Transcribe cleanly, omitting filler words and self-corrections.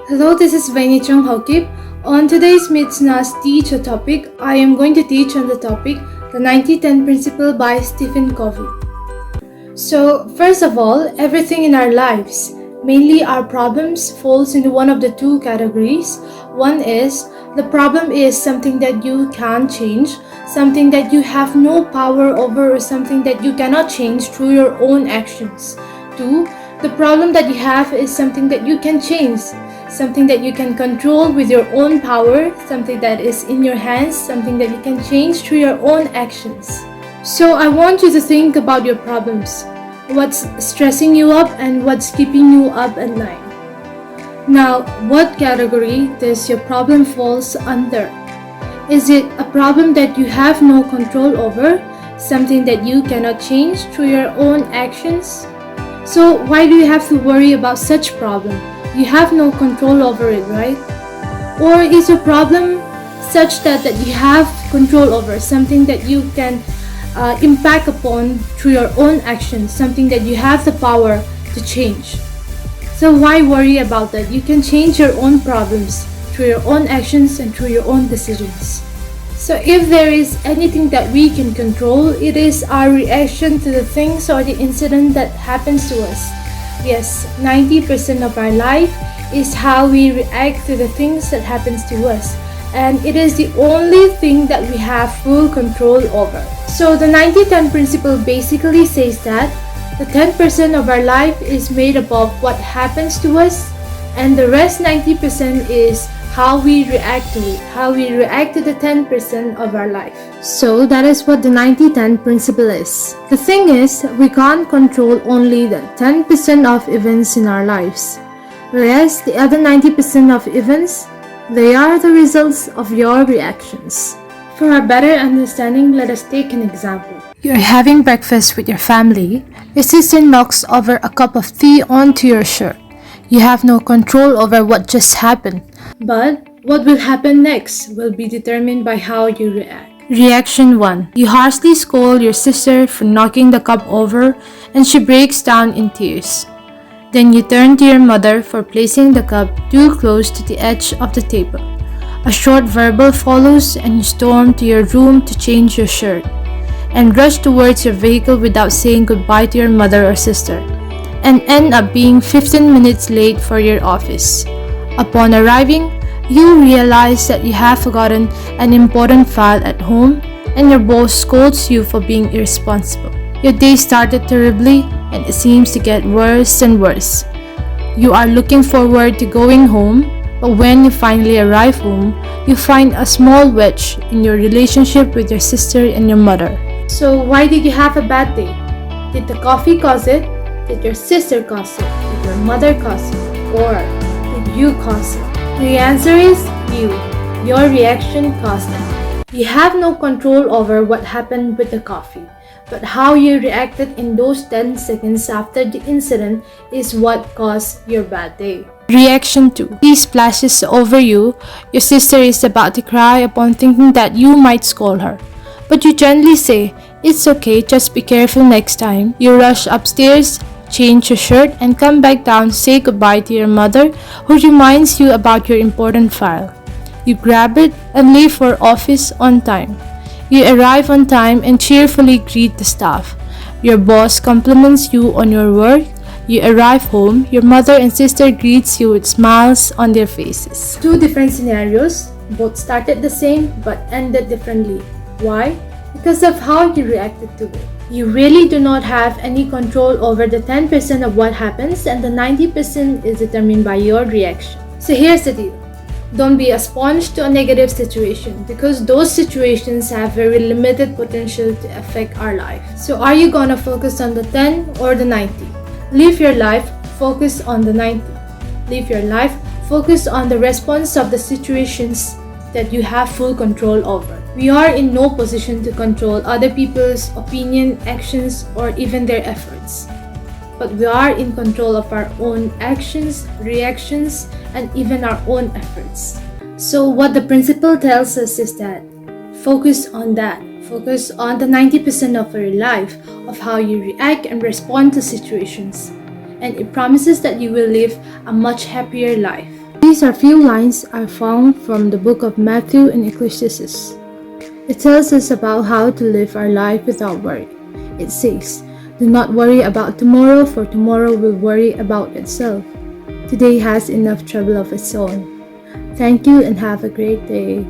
Hello, this is Vainichang Hokip. On today's Mitsna's Teach a Topic, I am going to teach on the topic the 90-10 Principle by Stephen Covey. So, first of all, everything in our lives, mainly our problems, falls into one of the two categories. One is the problem is something that you can't change, something that you have no power over, or something that you cannot change through your own actions. Two, the problem that you have is something that you can change, something that you can control with your own power, something that is in your hands, something that you can change through your own actions. So I want you to think about your problems, what's stressing you up and what's keeping you up at night. Now, what category does your problem falls under? Is it a problem that you have no control over, something that you cannot change through your own actions? So why do you have to worry about such problem? You have no control over it, right? Or is your problem such that you have control over, something that you can impact upon through your own actions, something that you have the power to change? So why worry about that? You can change your own problems through your own actions and through your own decisions. So if there is anything that we can control, it is our reaction to the things or the incident that happens to us. Yes, 90% of our life is how we react to the things that happens to us. And it is the only thing that we have full control over. So the 90-10 principle basically says that the 10% of our life is made up of what happens to us, and the rest 90% is how we react to it, how we react to the 10% of our life. So that is what the 90-10 principle is. The thing is, we can't control only the 10% of events in our lives, whereas the other 90% of events, they are the results of your reactions. For a better understanding, let us take an example. You're having breakfast with your family. Your sister knocks over a cup of tea onto your shirt. You have no control over what just happened. But what will happen next will be determined by how you react. Reaction 1. You harshly scold your sister for knocking the cup over and she breaks down in tears. Then you turn to your mother for placing the cup too close to the edge of the table. A short verbal follows and you storm to your room to change your shirt and rush towards your vehicle without saying goodbye to your mother or sister, and end up being 15 minutes late for your office. Upon arriving, you realize that you have forgotten an important file at home and your boss scolds you for being irresponsible. Your day started terribly and it seems to get worse and worse. You are looking forward to going home, but when you finally arrive home, you find a small wedge in your relationship with your sister and your mother. So why did you have a bad day? Did the coffee cause it? Did your sister cause it? Did your mother cause it? Or did you cause it? The answer is you. Your reaction caused it. You have no control over what happened with the coffee, but how you reacted in those 10 seconds after the incident is what caused your bad day. Reaction 2. Tea splashes over you. Your sister is about to cry upon thinking that you might scold her. But you gently say, "It's okay, just be careful next time." You rush upstairs, change your shirt, and come back down to say goodbye to your mother, who reminds you about your important file. You grab it and leave for office on time. You arrive on time and cheerfully greet the staff. Your boss compliments you on your work. You arrive home, your mother and sister greets you with smiles on their faces. Two different scenarios, both started the same but ended differently. Why? Because of how you reacted to it. You really do not have any control over the 10% of what happens, and the 90% is determined by your reaction. So here's the deal. Don't be a sponge to a negative situation, because those situations have very limited potential to affect our life. So are you gonna focus on the 10 or the 90? Live your life, focus on the 90. Live your life, focus on the response of the situations that you have full control over. We are in no position to control other people's opinion, actions, or even their efforts. But we are in control of our own actions, reactions, and even our own efforts. So what the principle tells us is that focus on that. Focus on the 90% of your life, of how you react and respond to situations. And it promises that you will live a much happier life. These are few lines are found from the book of Matthew and Ecclesiastes. It tells us about how to live our life without worry. It says, "Do not worry about tomorrow, for tomorrow will worry about itself. Today has enough trouble of its own." Thank you and have a great day.